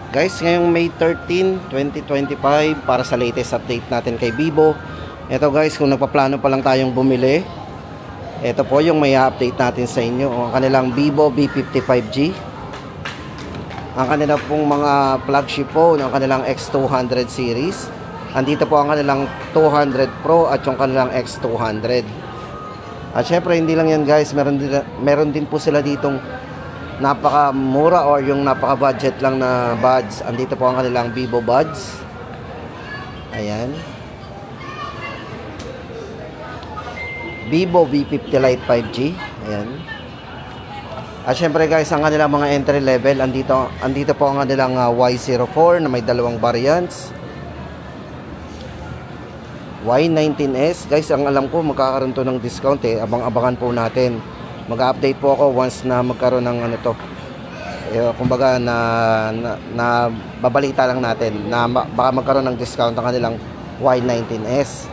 Guys, ngayong May 13, 2025 para sa latest update natin kay Vivo. Ito guys, kung nagpaplano pa lang tayong bumili, ito po yung may update natin sa inyo. Ang kanilang Vivo V55G. Ang kanilang pong mga flagship phone, ang kanilang X200 series. Andito po ang kanilang 200 Pro at yung kanilang X200. At syempre hindi lang yan guys, meron din po sila ditong napakamura or yung napaka-budget lang na buds. Andito po ang kanilang Vivo buds. Ayan. Vivo V50 Lite 5G. Ayan. At syempre guys, ang kanilang mga entry level, andito po ang kanilang Y04 na may dalawang variants. Y19S. Guys, ang alam ko magkakaroon to ng discount eh. Abang-abangan po natin. Mag-update po ako once na magkaroon ng ano to. Kumbaga na babalita lang natin na baka magkaroon ng discount ang kanilang Y19S.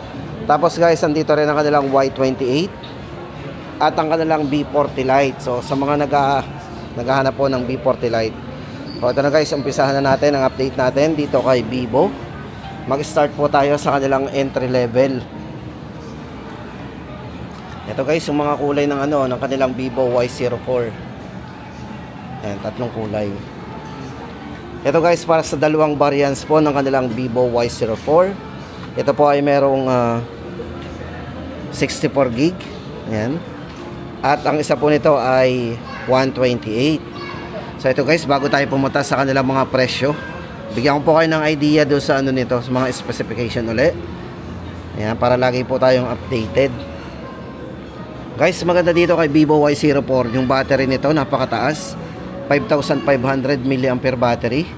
Tapos guys, andito rin ang kanilang Y28 at ang kanilang B40 Lite. So sa mga naghahanap po ng B40 Lite. So ito na guys, umpisahan na natin ang update natin dito kay Vivo. Mag-start po tayo sa kanilang entry level. Ito guys, yung mga kulay ng ng kanilang Vivo Y04. Ayan, tatlong kulay. Ito guys, para sa dalawang variants po ng kanilang Vivo Y04. Ito po ay merong 64 gig. Ayan. At ang isa po nito ay 128. So ito guys, bago tayo pumunta sa kanilang mga presyo, bigyan ko po kayo ng idea doon sa nito, sa mga specification uli. Ayan, para lagi po tayong updated. Guys, maganda dito kay Vivo Y04, yung battery nito napakataas, 5,500 mAh battery.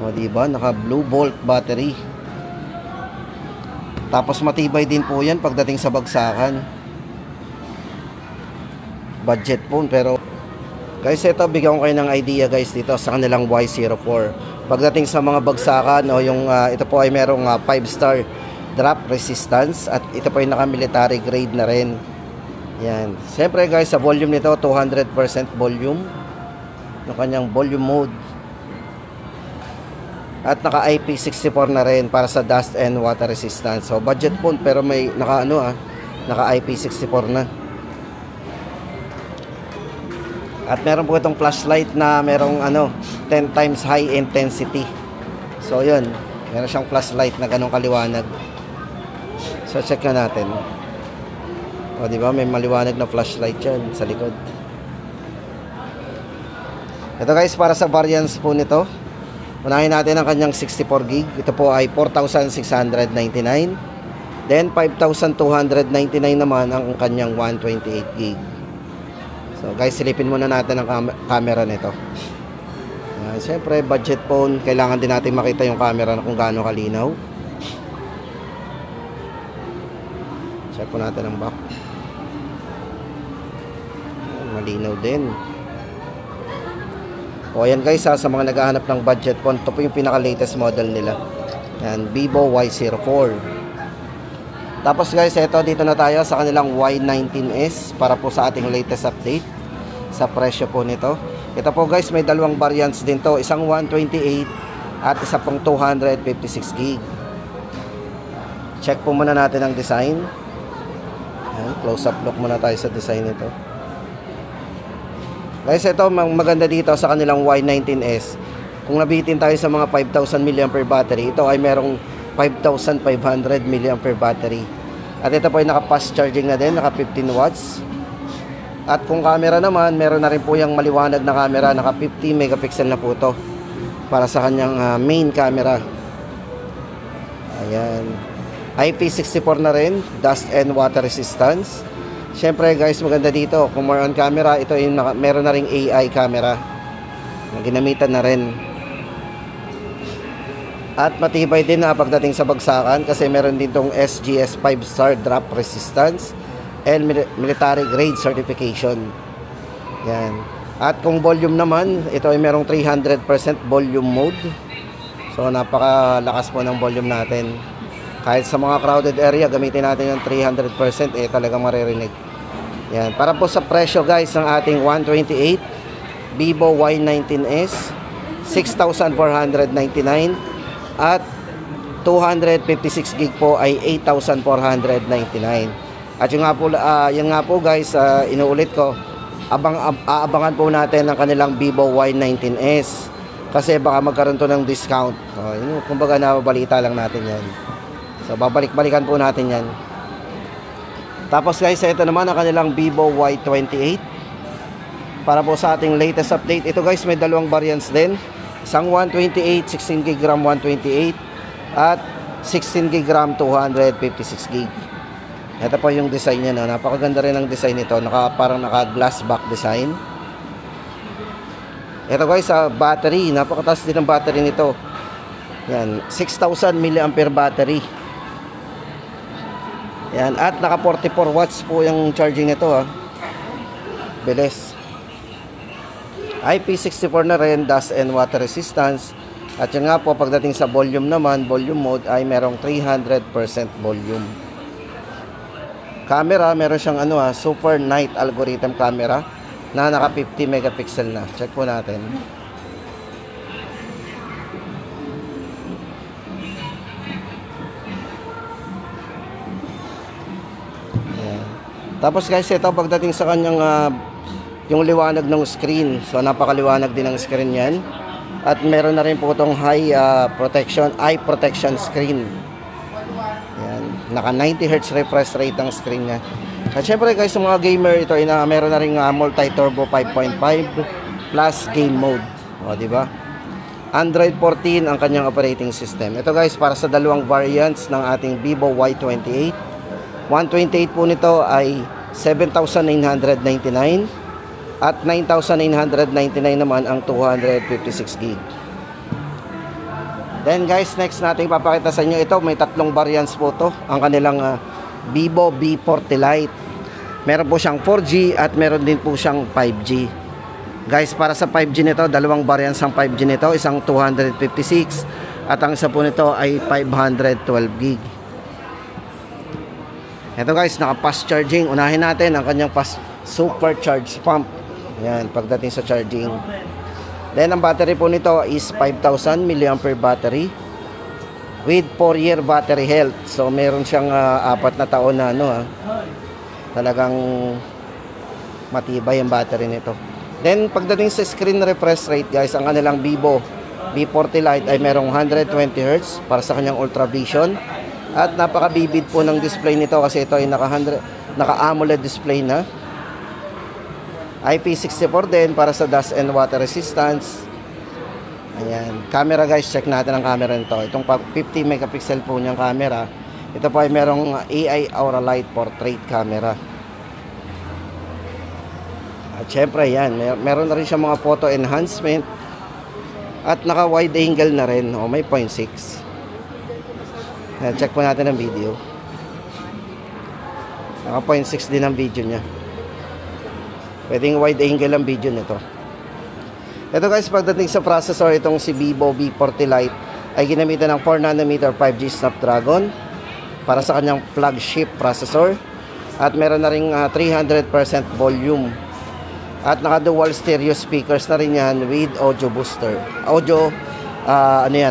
O diba, naka blue bolt battery. Tapos matibay din po yan pagdating sa bagsakan. Budget phone, pero guys, ito bigyan ko kayo ng idea guys dito sa kanilang Y04. Pagdating sa mga bagsakan, ito po ay merong 5-star drop resistance at ito po ay naka-military grade na rin. Yan. Siyempre guys, sa volume nito 200% volume. Yung kanyang volume mode. At naka IP64 na rin para sa dust and water resistance. So budget phone pero may naka IP64 na. At meron po itong flashlight na merong 10 times high intensity. So yun, meron siyang flashlight na ganong kaliwanag. So check na natin. O di ba, may maliwanag na flashlight yan sa likod. Ito guys, para sa variants po nito, unahin natin ang kanyang 64 gig. Ito po ay 4,699. Then 5,299 naman ang kanyang 128 gig. So guys, silipin muna natin ang camera nito. Siyempre, budget phone, kailangan din natin makita yung camera na kung gaano kalinaw. Check po natin ang back. Malinaw din. O ayan guys, sa mga naghahanap ng budget phone, ito po yung pinaka latest model nila. Yan, Vivo Y04. Tapos guys, dito na tayo sa kanilang Y19S para po sa ating latest update sa presyo po nito. Ito po guys, may dalawang variants din to, isang 128 at isa pong 256 gig. Check po muna natin ang design. Ayan, close up look muna tayo sa design nito. Guys, ito maganda dito sa kanilang Y19S. Kung nabitin tayo sa mga 5,000 mAh battery, ito ay merong 5,500 mAh battery. At ito po ay naka fast charging na din, naka 15 watts. At kung camera naman, meron na rin po yung maliwanag na camera, naka 50 megapixel na po to para sa kanyang main camera. Ayan, IP64 na rin, dust and water resistance. Syempre guys, maganda dito, kung more on camera, ito yung meron na ring AI camera na ginamitan na rin. At matibay din na pagdating sa bagsakan kasi meron din tong SGS 5-star drop resistance and military grade certification. Yan. At kung volume naman, ito ay merong 300% volume mode. So napakalakas po ng volume natin. Kahit sa mga crowded area, gamitin natin yung 300%, talagang maririnig. Yan. Para po sa presyo guys ng ating 128 Vivo Y19S, 6,499 at 256 gig po ay 8,499. At yung nga po guys, inuulit ko, aabangan po natin ang kanilang Vivo Y19s kasi baka magkaroon to ng discount. Kumbaga nababalita lang natin yan. So babalik-balikan po natin yan. Tapos guys, ito naman ang kanilang Vivo Y28 para po sa ating latest update. Ito guys, may dalawang variants din. Isang 128, 16GB RAM 128 at 16GB RAM 256 GB. Ito po yung design niya, no? Napakaganda rin ang design nito. Parang naka glass back design. Ito guys, sa battery, napakataas din ang battery nito. Yan, 6,000 mAh battery. Yan, at naka 44 watts po yung charging nito, ha. Bilis. IP64 na rin, dust and water resistance. At yun nga po, pagdating sa volume naman, volume mode ay merong 300% volume. Camera, meron siyang super night algorithm camera na naka 50 megapixel na. Check po natin. Ayan. Tapos guys, ito pagdating sa kanyang yung liwanag ng screen. So napakaliwanag din ang screen yan. At meron na rin po itong eye protection screen. Ayan. Naka 90Hz refresh rate ang screen niya. At syempre guys, sa mga gamer, ito meron na rin multi-turbo 5.5 plus game mode. O, diba? Android 14 ang kanyang operating system. Ito guys, para sa dalawang variants ng ating Vivo Y28. 128 po nito ay 7,999 at 9,999 naman ang 256 GB. Then guys, next natin ipapakita sa inyo, ito may tatlong variants po to, ang kanilang Vivo V40 Lite. Meron po siyang 4G at meron din po siyang 5G. Guys, para sa 5G nito, dalawang variants ang 5G nito, isang 256 at ang isa po nito ay 512 GB. Ito guys, naka fast charging. Unahin natin ang kanyang fast supercharged pump. Yan, pagdating sa charging. Then ang battery po nito is 5,000 mAh battery with 4-year battery health. So meron siyang 4 na taon na talagang matibay ang battery nito. Then pagdating sa screen refresh rate guys, ang kanilang Vivo V40 Lite ay merong 120Hz para sa kanyang Ultra Vision. At napaka-vivid po ng display nito kasi ito ay naka AMOLED display na. IP64 din para sa dust and water resistance. Ayan. Camera guys, check natin ang camera nito. Itong 50 megapixel po niyang camera. Ito po ay merong AI Aura Light Portrait camera. At syempre yan, meron na rin siya mga photo enhancement. At naka wide angle na rin. O, may 0.6. Ayan, check po natin ang video. Naka 0.6 din ang video niya. Pwedeng wide angle ang video nito. Ito guys, pagdating sa processor, itong si Vivo V40 Lite ay ginamitan ng 4nm 5G Snapdragon para sa kanyang flagship processor. At meron na ring 300% volume. At naka dual stereo speakers na rin yan with audio booster.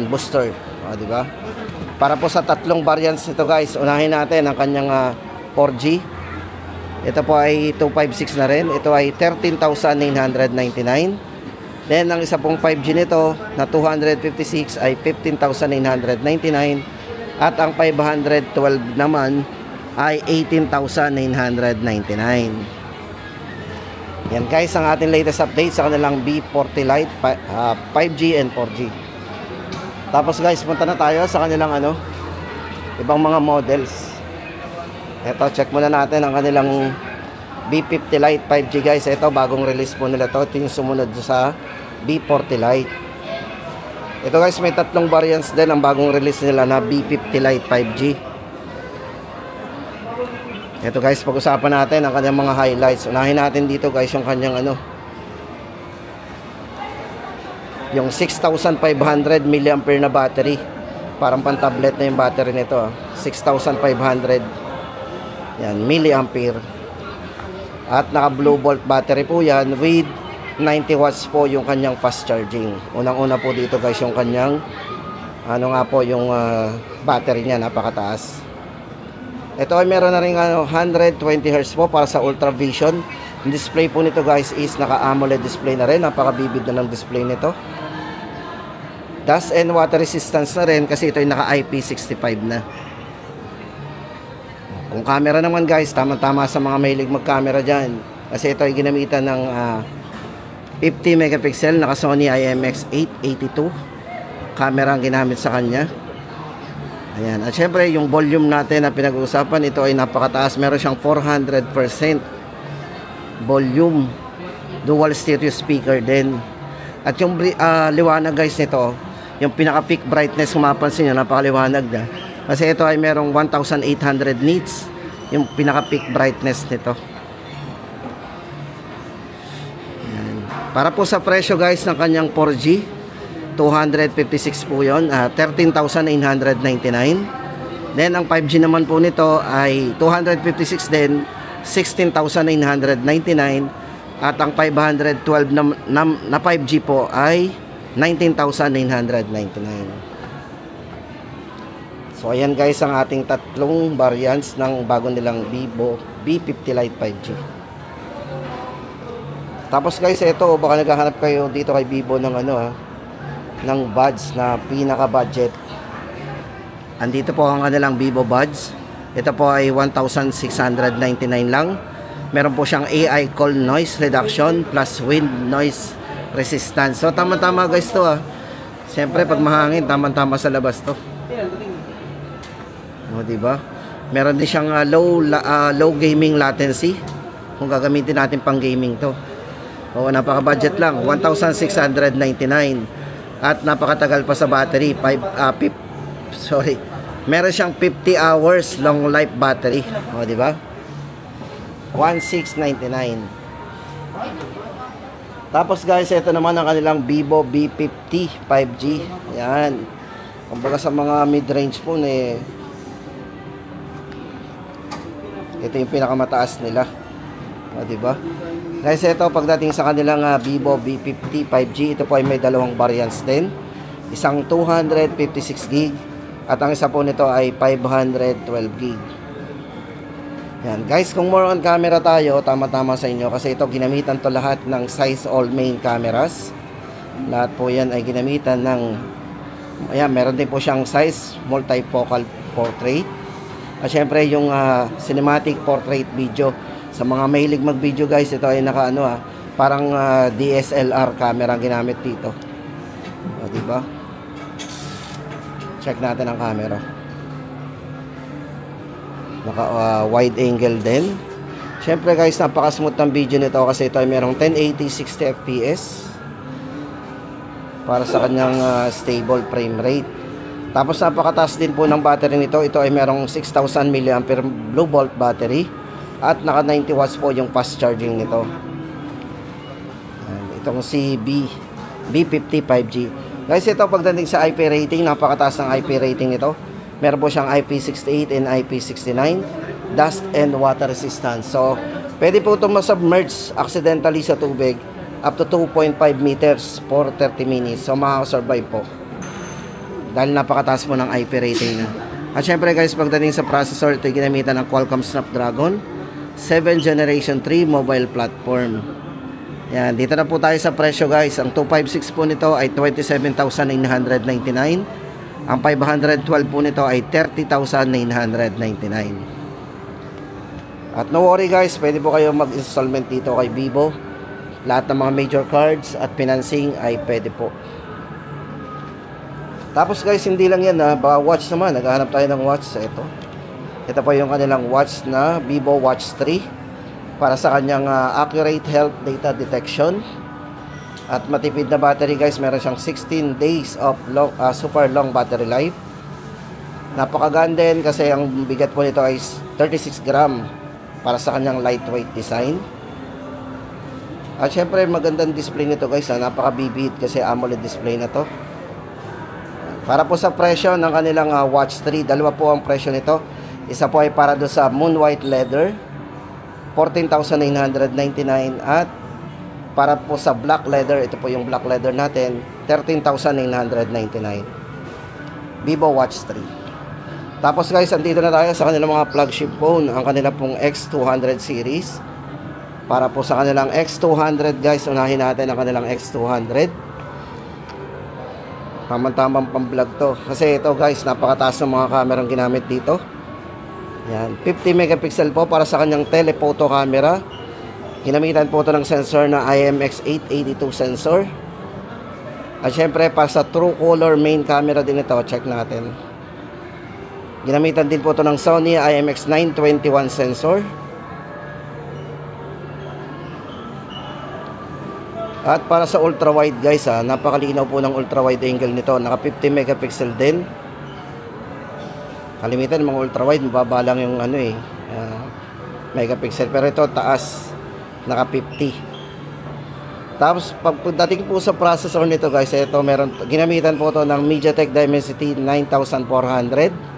Booster. Diba? Para po sa tatlong variants nito guys, unahin natin ang kanyang 4G. Ito po ay 256 na rin. Ito ay 13,999. Then, ang isa pong 5G nito na 256 ay 15,999. At ang 512 naman ay 18,999. Yan guys, ang ating latest update sa kanilang V40 Lite 5G and 4G. Tapos guys, punta na tayo sa kanilang ibang mga models. Ito, check muna natin ang kanilang V50 Lite 5G guys. Ito, bagong release po nila to. Ito yung sumunod sa V40 Lite. Ito guys, may tatlong variants din ang bagong release nila na V50 Lite 5G. Ito guys, pag-usapan natin ang kanyang mga highlights. Unahin natin dito guys yung kanyang yung 6,500 mAh na battery. Parang pan-tablet na yung battery nito. 6,500 yan, milliampere. At naka blue volt battery po yan with 90 watts po yung kanyang fast charging. Unang-una po dito guys yung kanyang yung battery niya, napakataas. Ito ay meron na rin 120 Hz po para sa Ultra Vision. Yung display po nito guys is naka AMOLED display na rin, napakabibid na ng display nito. Dust and water resistance na rin kasi ito ay naka IP65 na. Kung camera naman guys, tama-tama sa mga mahilig mag-camera dyan. Kasi ito ay ginamitan ng 50 megapixel, naka Sony IMX882 camera ang ginamit sa kanya. Ayan. At syempre yung volume natin na pinag-uusapan, ito ay napakataas. Meron siyang 400% volume, dual stereo speaker din. At yung liwanag guys nito, yung pinaka peak brightness, kung mapansin nyo, napakaliwanag na. Kasi ito ay merong 1800 nits yung pinaka peak brightness nito. Ayan. Para po sa presyo guys ng kanyang 4G, 256 po yun, 13,999. Then ang 5G naman po nito ay 256 din, 16,999. At ang 512 na 5G po ay 19,999. So ayan guys ang ating tatlong variants ng bago nilang Vivo V50 Lite 5G. Tapos guys, ito baka naghahanap kayo dito kay Vivo ng ng buds na pinaka budget. Andito po ang kanilang Vivo buds. Ito po ay 1,699 lang. Meron po siyang AI call noise reduction plus wind noise resistance. So tama-tama guys to Siyempre pag mahangin, tama-tama sa labas to. O, diba? Meron din siyang low gaming latency kung gagamitin natin pang gaming to. O, napaka-budget lang, 1,699. At napakatagal pa sa battery, meron siyang 50 hours long life battery. O, diba? 1,699. Tapos guys, ito naman ang kanilang Vivo V50 5G. Yan. Kumbaga sa mga mid-range phone ito yung pinakamataas nila. O, diba? Guys, ito pagdating sa kanilang Vivo V50 5G, ito po ay may dalawang variants din. Isang 256GB at ang isa po nito ay 512GB. Yan. Guys, kung more on camera tayo, tama-tama sa inyo kasi ito ginamitan to lahat ng size all main cameras. Lahat po yan ay ginamitan ng meron din po siyang size multifocal portrait. At syempre yung cinematic portrait video. Sa mga mahilig mag-video guys, ito ay naka parang DSLR camera ang ginamit dito. O, diba? Check natin ang camera. Naka wide angle din. Syempre guys, napaka-smooth ng video nito kasi ito ay merong 1080 60 fps para sa kanyang stable frame rate. Tapos napakataas din po ng battery nito. Ito ay merong 6,000 mAh Blue Bolt battery at naka 90 watts po yung fast charging nito. Itong si V50 5G. Guys, ito pagdating sa IP rating, napakataas ng IP rating nito. Meron po siyang IP68 and IP69, dust and water resistance. So, pwede po itong masubmerge accidentally sa tubig up to 2.5 meters for 30 minutes. So, makakasurvive po. Dahil napakataas po ng IP rating na. At syempre guys, pagdating sa processor, ito ginamitan ng Qualcomm Snapdragon 7 Generation 3 mobile platform. Yan, dito na po tayo sa presyo guys. Ang 256 po nito ay 27,999. Ang 512 po nito ay 30,999. At no worry guys, pwede po kayo mag-installment dito kay Vivo. Lahat ng mga major cards at financing ay pwede po. Tapos guys, hindi lang yan watch naman, naghahanap tayo ng watch. Ito po yung kanilang watch na Vivo Watch 3 para sa kanyang accurate health data detection at matipid na battery guys. Meron siyang 16 days of super long battery life. Napakaganda din kasi ang bigat po nito ay 36 gram para sa kanyang lightweight design. At syempre magandang display nito guys, napaka-vivid kasi AMOLED display na to. Para po sa presyo ng kanilang Watch 3, dalawa po ang presyo nito. Isa po ay para do sa Moon White Leather, 14,999 at Para po sa black leather, ito po yung black leather natin, 13,999. Vivo Watch 3. Tapos guys, andito na tayo sa kanilang mga flagship phone, ang kanila pong X200 series. Para po sa kanilang X200 guys, unahin natin ang kanilang X200. Tamang-tamang pang-vlog to. Kasi ito guys, napakataas ng mga kamerang ginamit dito. Yan, 50 megapixel po para sa kanyang telephoto camera. Ginamitan po ito ng sensor na IMX882 sensor. At syempre, para sa true color main camera din ito, check natin. Ginamitan din po ito ng Sony IMX921 sensor. At para sa ultra wide guys, napakalinaw po ng ultra wide angle nito. Naka 50 megapixel din. Kalimitan mga ultra wide, mababa lang yung megapixel. Pero ito taas, naka 50. Tapos pagdating po sa processor nito guys, ito ginamitan po ito ng MediaTek Dimensity 9400.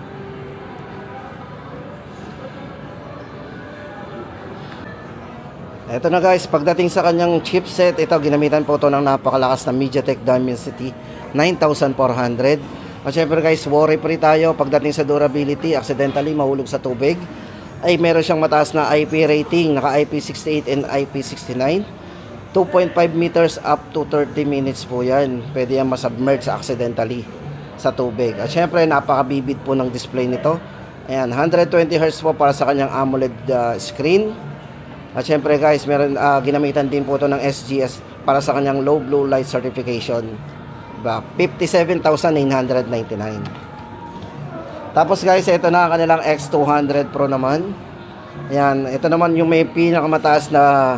Ito na guys, pagdating sa kanyang chipset, ito ginamitan po ito ng napakalakas na MediaTek Dimensity 9400. At syempre guys, worry free tayo pagdating sa durability, accidentally mahulog sa tubig. Ay meron siyang mataas na IP rating, naka IP68 and IP69. 2.5 meters up to 30 minutes po yan. Pwede yan masubmerge accidentally sa tubig. At syempre, napakabibid po ng display nito. Ayan, 120Hz po para sa kanyang AMOLED screen. At syempre guys, ginamitan din po ito ng SGS para sa kanyang low blue light certification. 57,999. Tapos guys, ito na ang kanilang X200 Pro naman. Ayan, ito naman yung may pinakamataas na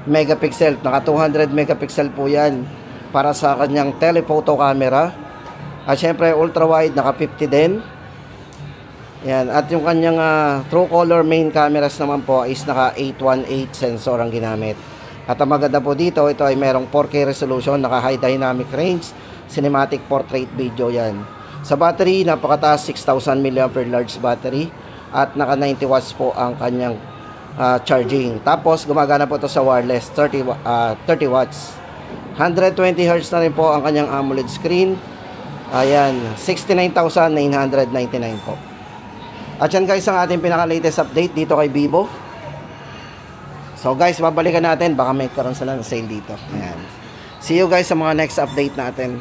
megapixel. Naka 200 megapixel po yan para sa kanyang telephoto camera. At syempre ultra wide, naka 50 din. Ayan, at yung kanyang true color main cameras naman po is naka 818 sensor ang ginamit. At ang maganda po dito, ito ay merong 4K resolution, naka high dynamic range, cinematic portrait video yan. Sa battery, napakataas, 6,000 mAh large battery. At naka 90 watts po ang kanyang charging. Tapos gumagana po ito sa wireless, 30 watts. 120Hz na rin po ang kanyang AMOLED screen. Ayan, 69,999 po. At yan guys ang ating pinaka-latest update dito kay Vivo. So guys, babalikan natin, baka may karoon sila ng sale dito. Ayan. See you guys sa mga next update natin.